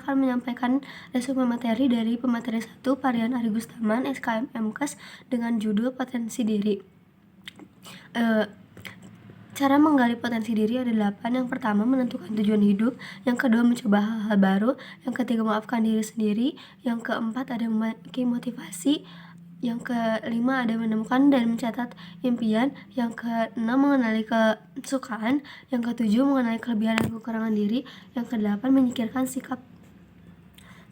akan menyampaikan resume materi dari pemateri 1 Parian Arigustaman SKM MKes dengan judul Potensi Diri. Cara menggali potensi diri ada 8. Yang pertama, menentukan tujuan hidup. Yang kedua, mencoba hal-hal baru. Yang ketiga, memaafkan diri sendiri. Yang keempat, ada memiliki motivasi. Yang kelima, ada menemukan dan mencatat impian. Yang keenam, mengenali kesukaan. Yang ketujuh, mengenali kelebihan dan kekurangan diri. Yang kedelapan, menyingkirkan sikap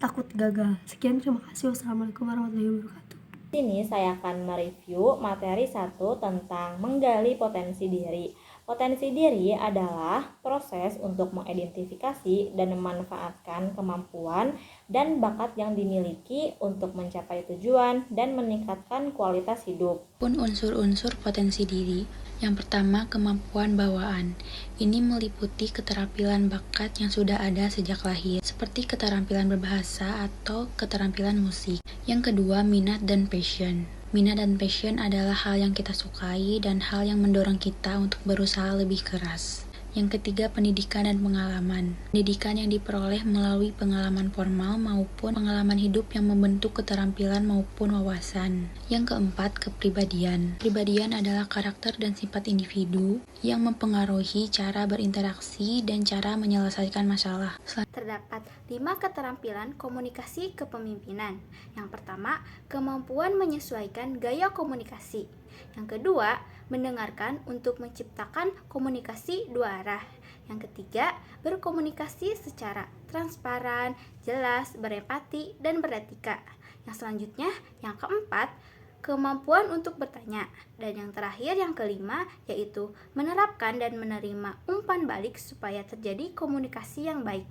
takut gagal. Sekian, terima kasih. Wassalamualaikum warahmatullahi wabarakatuh. Di sini saya akan mereview materi 1 tentang menggali potensi diri. Potensi diri adalah proses untuk mengidentifikasi dan memanfaatkan kemampuan dan bakat yang dimiliki untuk mencapai tujuan dan meningkatkan kualitas hidup. Pun unsur-unsur potensi diri. Yang pertama, kemampuan bawaan. Ini meliputi keterampilan bakat yang sudah ada sejak lahir, seperti keterampilan berbahasa atau keterampilan musik. Yang kedua, minat dan passion. Minat dan passion adalah hal yang kita sukai dan hal yang mendorong kita untuk berusaha lebih keras. Yang ketiga, pendidikan dan pengalaman. Pendidikan yang diperoleh melalui pengalaman formal maupun pengalaman hidup yang membentuk keterampilan maupun wawasan. Yang keempat, kepribadian. Kepribadian adalah karakter dan sifat individu yang mempengaruhi cara berinteraksi dan cara menyelesaikan masalah. Terdapat 5 keterampilan komunikasi kepemimpinan. Yang pertama, kemampuan menyesuaikan gaya komunikasi. Yang kedua, mendengarkan untuk menciptakan komunikasi dua arah. Yang ketiga, berkomunikasi secara transparan, jelas, berempati, dan beretika. Yang selanjutnya, yang keempat, kemampuan untuk bertanya. Dan yang terakhir, yang kelima, yaitu menerapkan dan menerima umpan balik supaya terjadi komunikasi yang baik.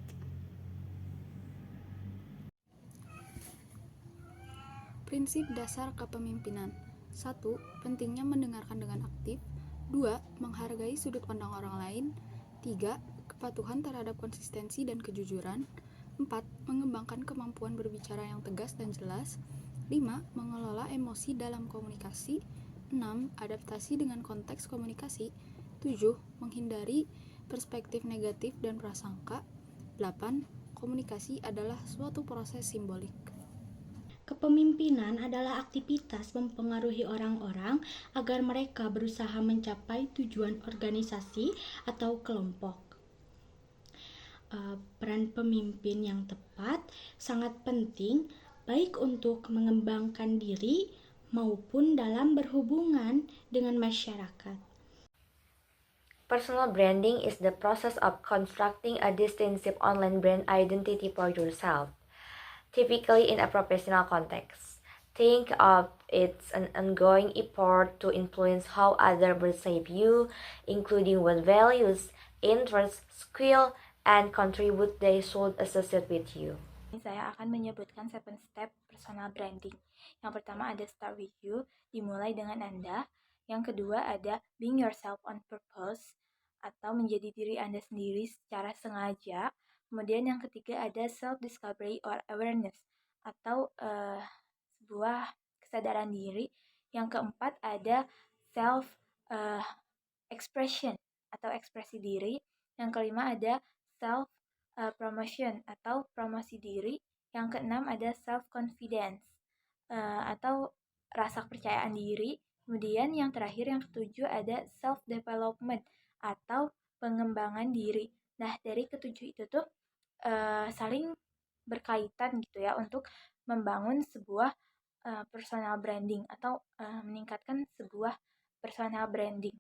Prinsip dasar kepemimpinan. 1. Pentingnya mendengarkan dengan aktif. 2. Menghargai sudut pandang orang lain. 3. Kepatuhan terhadap konsistensi dan kejujuran. 4. Mengembangkan kemampuan berbicara yang tegas dan jelas. 5. Mengelola emosi dalam komunikasi. 6. Adaptasi dengan konteks komunikasi. 7. Menghindari perspektif negatif dan prasangka. 8. Komunikasi adalah suatu proses simbolik. Kepemimpinan adalah aktivitas mempengaruhi orang-orang agar mereka berusaha mencapai tujuan organisasi atau kelompok. Peran pemimpin yang tepat sangat penting, baik untuk mengembangkan diri maupun dalam berhubungan dengan masyarakat. Personal branding is the process of constructing a distinctive online brand identity for yourself, typically in a professional context. Think of it as an ongoing effort to influence how others perceive you, including what values, interests, skill, and contribute they should associate with you. Saya akan menyebutkan 7 step personal branding. Yang pertama ada start with you, dimulai dengan Anda. Yang kedua ada being yourself on purpose, atau menjadi diri Anda sendiri secara sengaja. Kemudian yang ketiga ada self-discovery or awareness, atau sebuah kesadaran diri. Yang keempat ada self-expression, atau ekspresi diri. Yang kelima ada self-promotion, atau promosi diri. Yang keenam ada self-confidence, atau rasa kepercayaan diri. Kemudian yang terakhir, yang ketujuh ada self-development, atau pengembangan diri. Nah, dari ketujuh itu tuh saling berkaitan gitu ya untuk membangun sebuah personal branding, atau meningkatkan sebuah personal branding.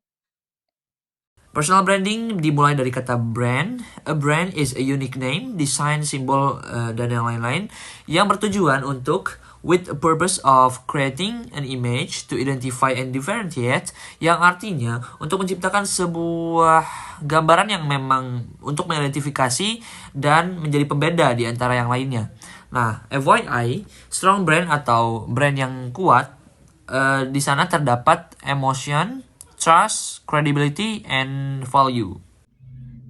Personal branding dimulai dari kata brand. A brand is a unique name, design, simbol, dan yang lain-lain yang bertujuan untuk with a purpose of creating an image to identify and differentiate, yang artinya untuk menciptakan sebuah gambaran yang memang untuk mengidentifikasi dan menjadi pembeda di antara yang lainnya. Nah, FYI, strong brand atau brand yang kuat, di sana terdapat emotion, trust, credibility, and value.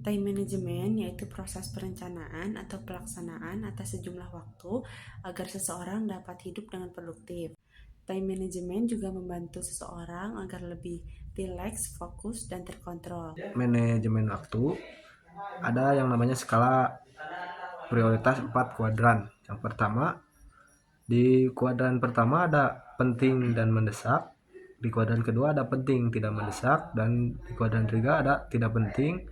Time management yaitu proses perencanaan atau pelaksanaan atas sejumlah waktu agar seseorang dapat hidup dengan produktif. Time management juga membantu seseorang agar lebih rileks, fokus, dan terkontrol. Manajemen waktu, ada yang namanya skala prioritas 4 kuadran. Yang pertama, di kuadran pertama ada penting dan mendesak, di kuadran kedua ada penting tidak mendesak, dan di kuadran ketiga ada tidak penting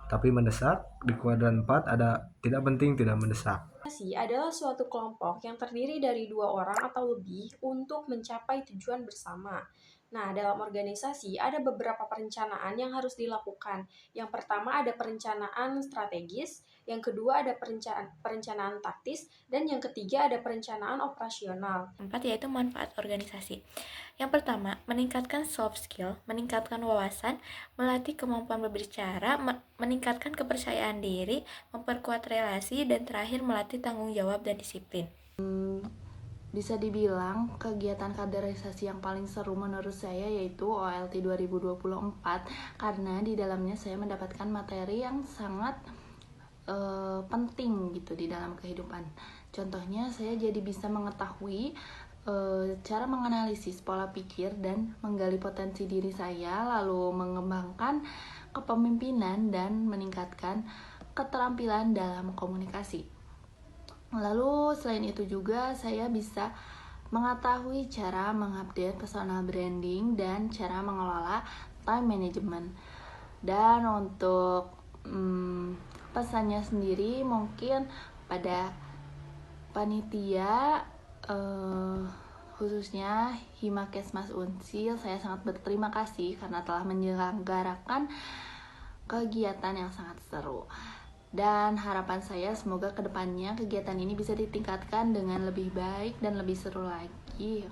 tapi mendesak, di kuadran 4 ada tidak penting tidak mendesak. Organisasi adalah suatu kelompok yang terdiri dari 2 orang atau lebih untuk mencapai tujuan bersama. Nah, dalam organisasi ada beberapa perencanaan yang harus dilakukan. Yang pertama ada perencanaan strategis, yang kedua ada perencanaan taktis, dan yang ketiga ada perencanaan operasional. 4 yaitu manfaat organisasi. Yang pertama, meningkatkan soft skill, meningkatkan wawasan, melatih kemampuan berbicara, meningkatkan kepercayaan diri, memperkuat relasi, dan terakhir melatih tanggung jawab dan disiplin. Bisa dibilang kegiatan kaderisasi yang paling seru menurut saya yaitu OLT 2024 karena di dalamnya saya mendapatkan materi yang sangat penting gitu di dalam kehidupan. Contohnya saya jadi bisa mengetahui cara menganalisis pola pikir dan menggali potensi diri saya, lalu mengembangkan kepemimpinan dan meningkatkan keterampilan dalam komunikasi. Lalu selain itu juga saya bisa mengetahui cara mengupdate personal branding dan cara mengelola time management. Dan untuk pesannya sendiri mungkin pada panitia khususnya Himakesmas Unsil, saya sangat berterima kasih karena telah menyelenggarakan kegiatan yang sangat seru. Dan harapan saya semoga kedepannya kegiatan ini bisa ditingkatkan dengan lebih baik dan lebih seru lagi.